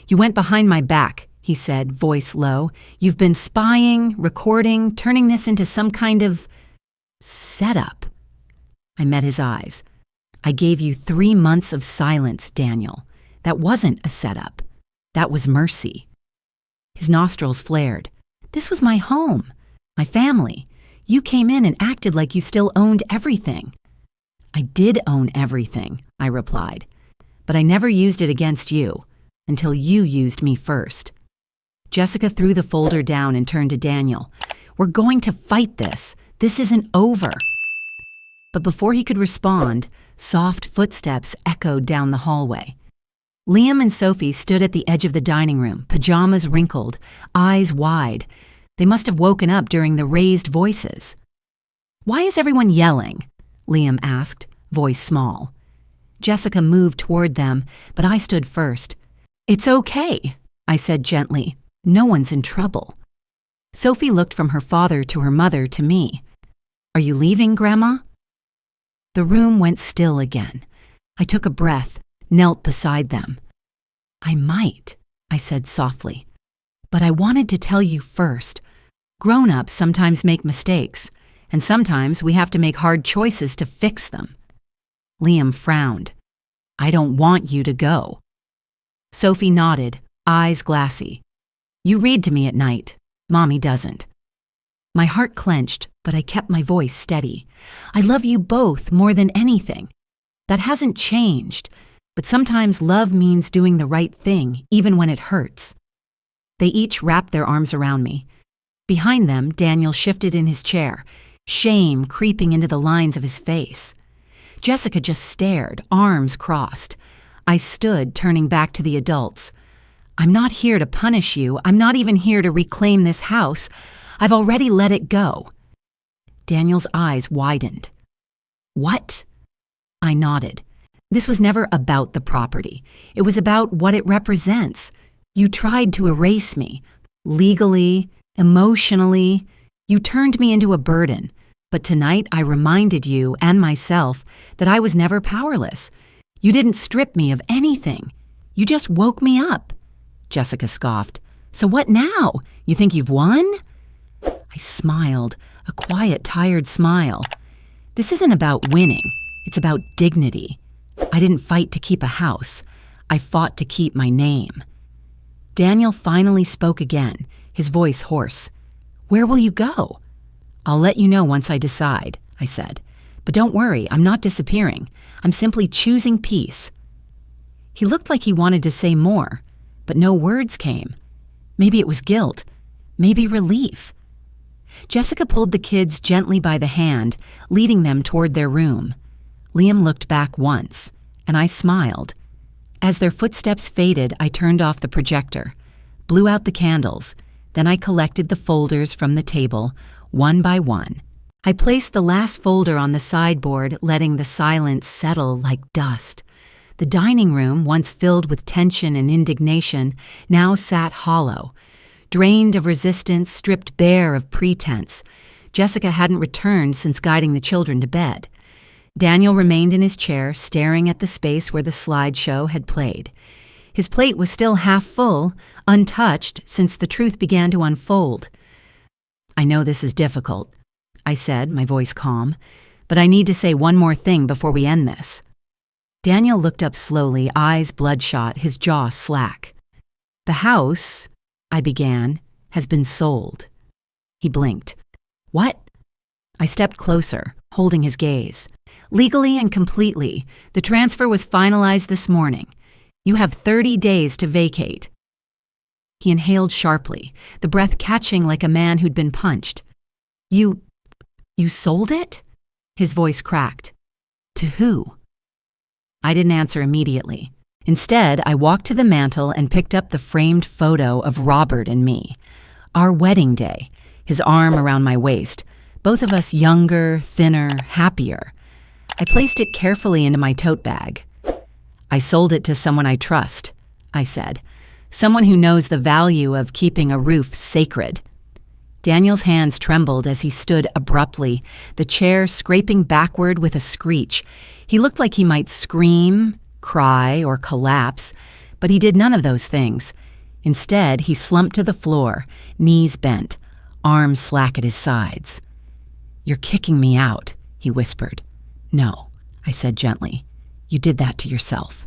You went behind my back, he said, voice low. You've been spying, recording, turning this into some kind of setup. I met his eyes. I gave you 3 months of silence, Daniel. That wasn't a setup. That was mercy. His nostrils flared. This was my home, my family. You came in and acted like you still owned everything. I did own everything, I replied, but I never used it against you until you used me first. Jessica threw the folder down and turned to Daniel. We're going to fight this. This isn't over. But before he could respond, soft footsteps echoed down the hallway. Liam and Sophie stood at the edge of the dining room, pajamas wrinkled, eyes wide. They must have woken up during the raised voices. Why is everyone yelling? Liam asked, voice small. Jessica moved toward them, but I stood first. It's okay, I said gently. No one's in trouble. Sophie looked from her father to her mother to me. Are you leaving, Grandma? The room went still again. I took a breath, knelt beside them. I might, I said softly. But I wanted to tell you first. Grown-ups sometimes make mistakes, and sometimes we have to make hard choices to fix them. Liam frowned. I don't want you to go. Sophie nodded, eyes glassy. You read to me at night. Mommy doesn't. My heart clenched, but I kept my voice steady. I love you both more than anything. That hasn't changed, but sometimes love means doing the right thing, even when it hurts. They each wrapped their arms around me. Behind them, Daniel shifted in his chair, shame creeping into the lines of his face. Jessica just stared, arms crossed. I stood, turning back to the adults. I'm not here to punish you. I'm not even here to reclaim this house. I've already let it go. Daniel's eyes widened. What? I nodded. This was never about the property. It was about what it represents. You tried to erase me. Legally, emotionally, you turned me into a burden. But tonight I reminded you and myself that I was never powerless. You didn't strip me of anything. You just woke me up. Jessica scoffed. So what now? You think you've won? I smiled, a quiet, tired smile. This isn't about winning. It's about dignity. I didn't fight to keep a house. I fought to keep my name. Daniel finally spoke again, his voice hoarse. Where will you go? I'll let you know once I decide, I said. But don't worry, I'm not disappearing. I'm simply choosing peace. He looked like he wanted to say more, but no words came. Maybe it was guilt, maybe relief. Jessica pulled the kids gently by the hand, leading them toward their room. Liam looked back once, and I smiled. As their footsteps faded, I turned off the projector, blew out the candles. Then I collected the folders from the table, one by one. I placed the last folder on the sideboard, letting the silence settle like dust. The dining room, once filled with tension and indignation, now sat hollow. Drained of resistance, stripped bare of pretense. Jessica hadn't returned since guiding the children to bed. Daniel remained in his chair, staring at the space where the slideshow had played. His plate was still half full, untouched since the truth began to unfold. I know this is difficult, I said, my voice calm, but I need to say one more thing before we end this. Daniel looked up slowly, eyes bloodshot, his jaw slack. The house, I began, has been sold. He blinked. What? I stepped closer, holding his gaze. Legally and completely, the transfer was finalized this morning. You have 30 days to vacate. He inhaled sharply, the breath catching like a man who'd been punched. You sold it? His voice cracked. To who? I didn't answer immediately. Instead, I walked to the mantel and picked up the framed photo of Robert and me. Our wedding day, his arm around my waist, both of us younger, thinner, happier. I placed it carefully into my tote bag. I sold it to someone I trust, I said. Someone who knows the value of keeping a roof sacred. Daniel's hands trembled as he stood abruptly, the chair scraping backward with a screech. He looked like he might scream, cry, or collapse, but he did none of those things. Instead, he slumped to the floor, knees bent, arms slack at his sides. You're kicking me out, he whispered. No, I said gently. You did that to yourself.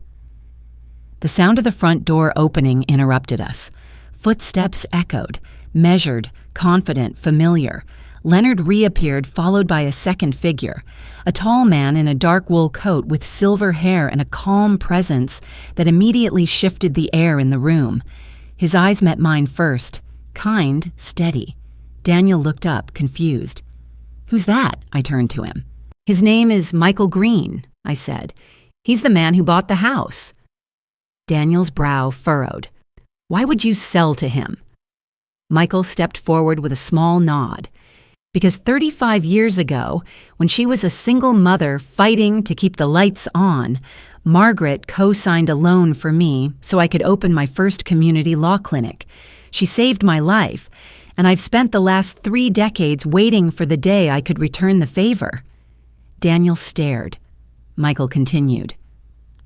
The sound of the front door opening interrupted us. Footsteps echoed, measured, confident, familiar. Leonard reappeared, followed by a second figure, a tall man in a dark wool coat with silver hair and a calm presence that immediately shifted the air in the room. His eyes met mine first, kind, steady. Daniel looked up, confused. Who's that? I turned to him. His name is Michael Green, I said. He's the man who bought the house. Daniel's brow furrowed. Why would you sell to him? Michael stepped forward with a small nod. Because 35 years ago, when she was a single mother fighting to keep the lights on, Margaret co-signed a loan for me so I could open my first community law clinic. She saved my life, and I've spent the last 3 decades waiting for the day I could return the favor. Daniel stared. Michael continued.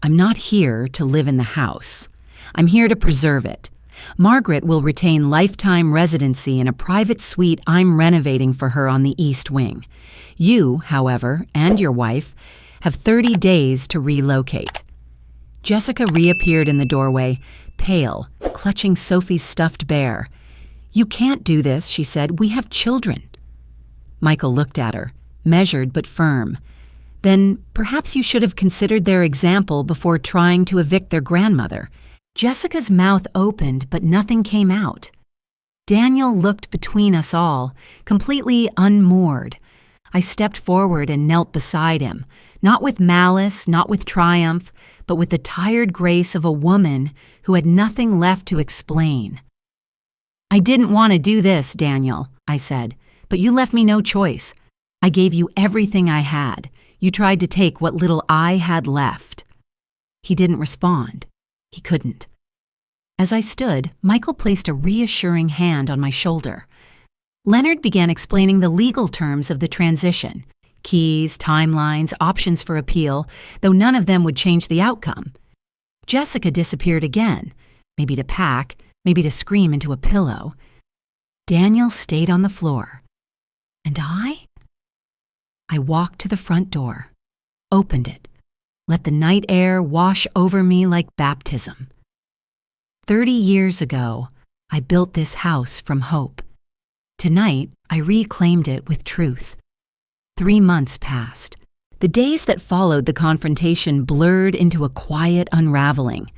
I'm not here to live in the house. I'm here to preserve it. Margaret will retain lifetime residency in a private suite I'm renovating for her on the East Wing. You, however, and your wife, have 30 days to relocate. Jessica reappeared in the doorway, pale, clutching Sophie's stuffed bear. You can't do this, she said. We have children. Michael looked at her, measured but firm. Then perhaps you should have considered their example before trying to evict their grandmother. Jessica's mouth opened, but nothing came out. Daniel looked between us all, completely unmoored. I stepped forward and knelt beside him, not with malice, not with triumph, but with the tired grace of a woman who had nothing left to explain. I didn't want to do this, Daniel, I said, but you left me no choice. I gave you everything I had. You tried to take what little I had left. He didn't respond. He couldn't. As I stood, Michael placed a reassuring hand on my shoulder. Leonard began explaining the legal terms of the transition: keys, timelines, options for appeal, though none of them would change the outcome. Jessica disappeared again, maybe to pack, maybe to scream into a pillow. Daniel stayed on the floor. And I walked to the front door, opened it, let the night air wash over me like baptism. 30 years ago, I built this house from hope. Tonight, I reclaimed it with truth. 3 months passed. The days that followed the confrontation blurred into a quiet unraveling.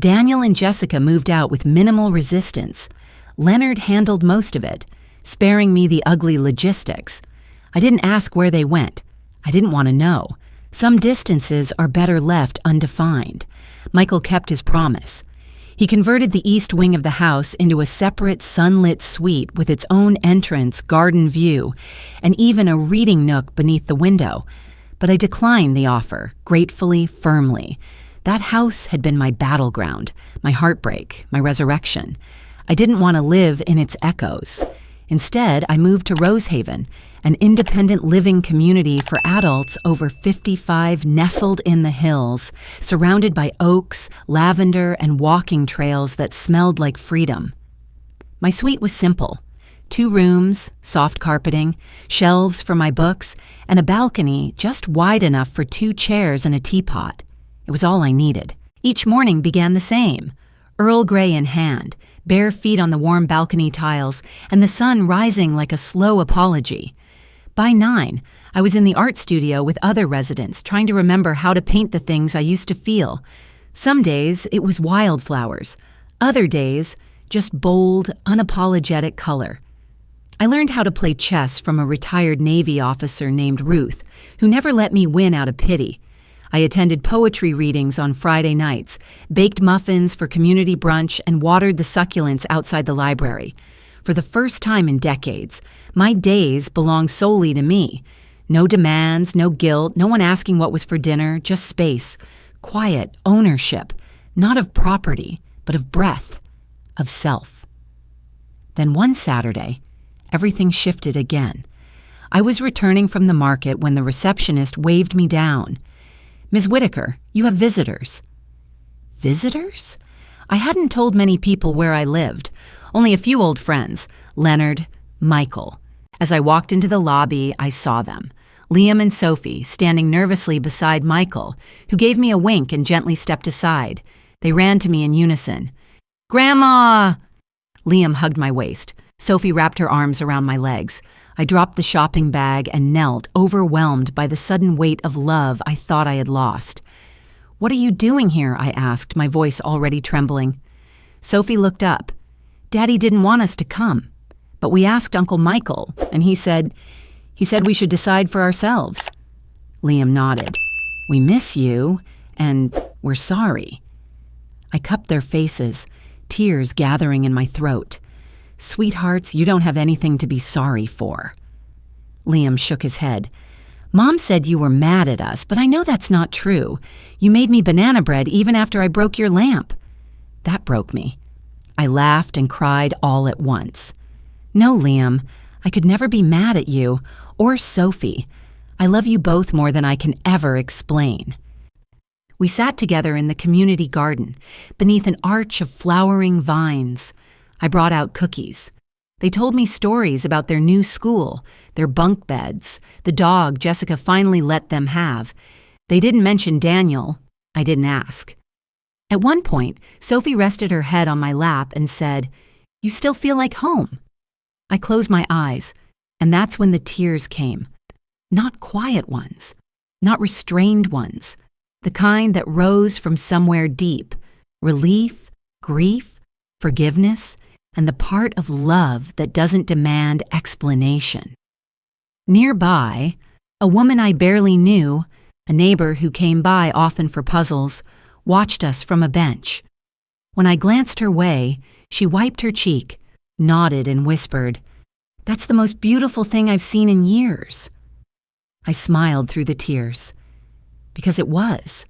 Daniel and Jessica moved out with minimal resistance. Leonard handled most of it, sparing me the ugly logistics. I didn't ask where they went. I didn't want to know. Some distances are better left undefined. Michael kept his promise. He converted the east wing of the house into a separate sunlit suite with its own entrance, garden view, and even a reading nook beneath the window. But I declined the offer, gratefully, firmly. That house had been my battleground, my heartbreak, my resurrection. I didn't want to live in its echoes. Instead, I moved to Rosehaven, an independent living community for adults over 55 nestled in the hills, surrounded by oaks, lavender, and walking trails that smelled like freedom. My suite was simple: 2 rooms, soft carpeting, shelves for my books, and a balcony just wide enough for 2 chairs and a teapot. It was all I needed. Each morning began the same: Earl Grey in hand, bare feet on the warm balcony tiles, and the sun rising like a slow apology. By 9, I was in the art studio with other residents, trying to remember how to paint the things I used to feel. Some days it was wildflowers. Other days, just bold, unapologetic color. I learned how to play chess from a retired Navy officer named Ruth, who never let me win out of pity. I attended poetry readings on Friday nights, baked muffins for community brunch, and watered the succulents outside the library. For the first time in decades, my days belonged solely to me. No demands, no guilt, no one asking what was for dinner, just space, quiet, ownership, not of property, but of breath, of self. Then one Saturday, everything shifted again. I was returning from the market when the receptionist waved me down. "Ms. Whitaker, you have visitors." Visitors? I hadn't told many people where I lived. Only a few old friends: Leonard, Michael. As I walked into the lobby, I saw them. Liam and Sophie, standing nervously beside Michael, who gave me a wink and gently stepped aside. They ran to me in unison. "Grandma!" Liam hugged my waist. Sophie wrapped her arms around my legs. I dropped the shopping bag and knelt, overwhelmed by the sudden weight of love I thought I had lost. "What are you doing here?" I asked, my voice already trembling. Sophie looked up. "Daddy didn't want us to come, but we asked Uncle Michael, and he said we should decide for ourselves." Liam nodded. "We miss you, and we're sorry." I cupped their faces, tears gathering in my throat. "Sweethearts, you don't have anything to be sorry for." Liam shook his head. "Mom said you were mad at us, but I know that's not true. You made me banana bread even after I broke your lamp." That broke me. I laughed and cried all at once. "No, Liam, I could never be mad at you, or Sophie. I love you both more than I can ever explain." We sat together in the community garden, beneath an arch of flowering vines. I brought out cookies. They told me stories about their new school, their bunk beds, the dog Jessica finally let them have. They didn't mention Daniel. I didn't ask. At one point, Sophie rested her head on my lap and said, "You still feel like home?" I closed my eyes, and that's when the tears came. Not quiet ones, not restrained ones, the kind that rose from somewhere deep: relief, grief, forgiveness, and the part of love that doesn't demand explanation. Nearby, a woman I barely knew, a neighbor who came by often for puzzles, watched us from a bench. When I glanced her way, she wiped her cheek, nodded, and whispered, "That's the most beautiful thing I've seen in years." I smiled through the tears. Because it was.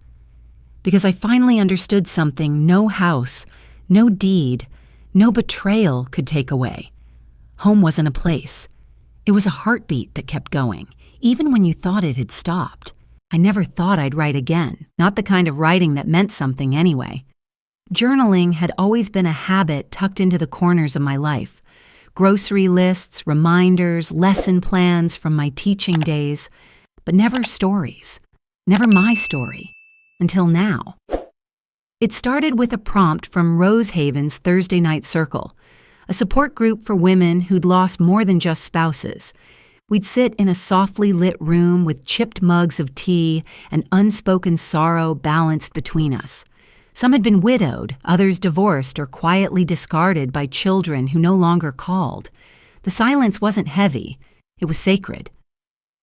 Because I finally understood something no house, no deed, no betrayal could take away. Home wasn't a place. It was a heartbeat that kept going, even when you thought it had stopped. I never thought I'd write again, not the kind of writing that meant something anyway. Journaling had always been a habit tucked into the corners of my life. Grocery lists, reminders, lesson plans from my teaching days, but never stories. Never my story. Until now. It started with a prompt from Rosehaven's Thursday Night Circle, a support group for women who'd lost more than just spouses. We'd sit in a softly lit room with chipped mugs of tea and unspoken sorrow balanced between us. Some had been widowed, others divorced or quietly discarded by children who no longer called. The silence wasn't heavy, it was sacred.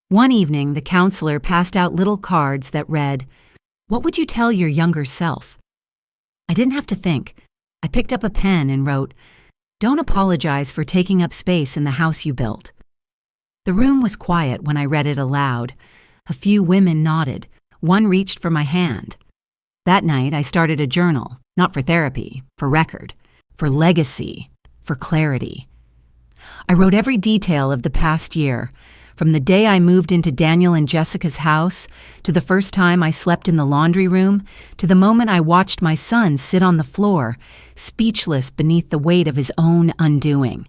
One evening, the counselor passed out little cards that read, "What would you tell your younger self?" I didn't have to think. I picked up a pen and wrote, "Don't apologize for taking up space in the house you built." The room was quiet when I read it aloud. A few women nodded. One reached for my hand. That night, I started a journal, not for therapy, for record, for legacy, for clarity. I wrote every detail of the past year, from the day I moved into Daniel and Jessica's house, to the first time I slept in the laundry room, to the moment I watched my son sit on the floor, speechless beneath the weight of his own undoing.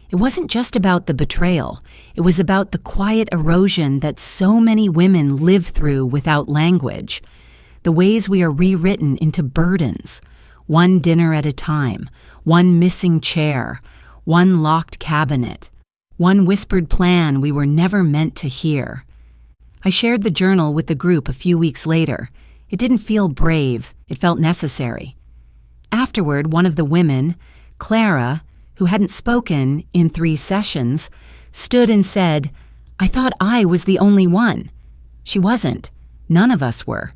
It wasn't just about the betrayal. It was about the quiet erosion that so many women live through without language. The ways we are rewritten into burdens, one dinner at a time, one missing chair, one locked cabinet, one whispered plan we were never meant to hear. I shared the journal with the group a few weeks later. It didn't feel brave, it felt necessary. Afterward, one of the women, Clara, who hadn't spoken in 3 sessions, stood and said, "I thought I was the only one." She wasn't. None of us were.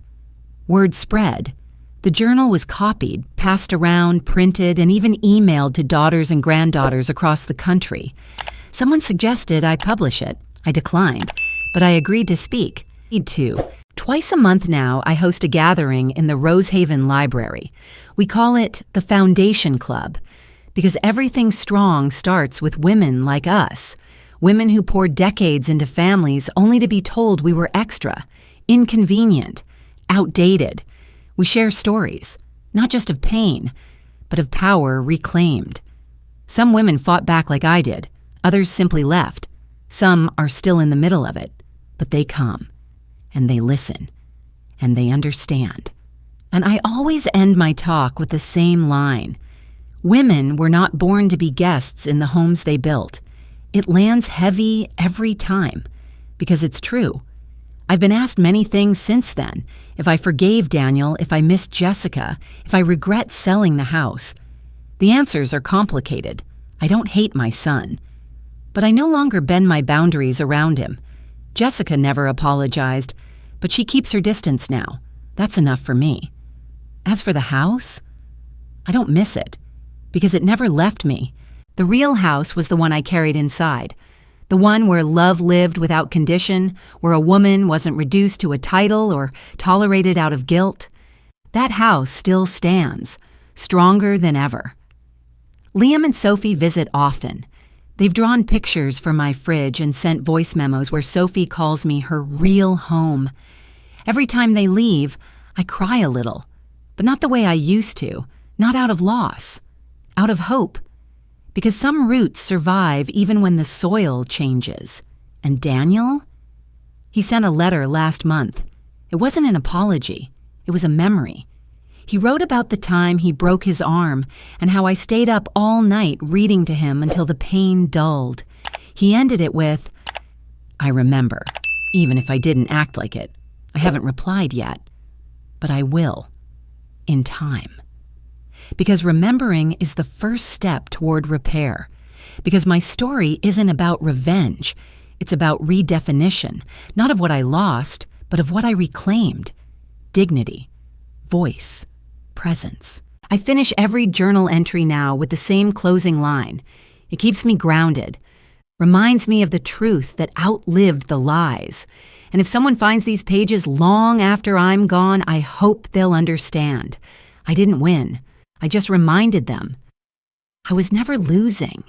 Word spread. The journal was copied, passed around, printed, and even emailed to daughters and granddaughters across the country. Someone suggested I publish it. I declined, but I agreed to speak. Twice a month now, I host a gathering in the Rosehaven Library. We call it the Foundation Club, because everything strong starts with women like us, women who poured decades into families only to be told we were extra, inconvenient, outdated. We share stories, not just of pain, but of power reclaimed. Some women fought back like I did. Others simply left. Some are still in the middle of it, but they come, and they listen, and they understand. And I always end my talk with the same line. Women were not born to be guests in the homes they built. It lands heavy every time, because it's true. I've been asked many things since then. If I forgave Daniel, if I missed Jessica, if I regret selling the house. The answers are complicated. I don't hate my son. But I no longer bend my boundaries around him. Jessica never apologized, but she keeps her distance now. That's enough for me. As for the house, I don't miss it, because it never left me. The real house was the one I carried inside. The one where love lived without condition, where a woman wasn't reduced to a title or tolerated out of guilt. That house still stands, stronger than ever. Liam and Sophie visit often. They've drawn pictures for my fridge and sent voice memos where Sophie calls me her real home. Every time they leave, I cry a little, but not the way I used to, not out of loss, out of hope. Because some roots survive even when the soil changes. And Daniel? He sent a letter last month. It wasn't an apology. It was a memory. He wrote about the time he broke his arm and how I stayed up all night reading to him until the pain dulled. He ended it with, "I remember, even if I didn't act like it. I haven't replied yet, but I will, in time." Because remembering is the first step toward repair. Because my story isn't about revenge. It's about redefinition, not of what I lost, but of what I reclaimed. Dignity, voice, presence. I finish every journal entry now with the same closing line. It keeps me grounded, reminds me of the truth that outlived the lies. And if someone finds these pages long after I'm gone, I hope they'll understand. I didn't win. I just reminded them. I was never losing.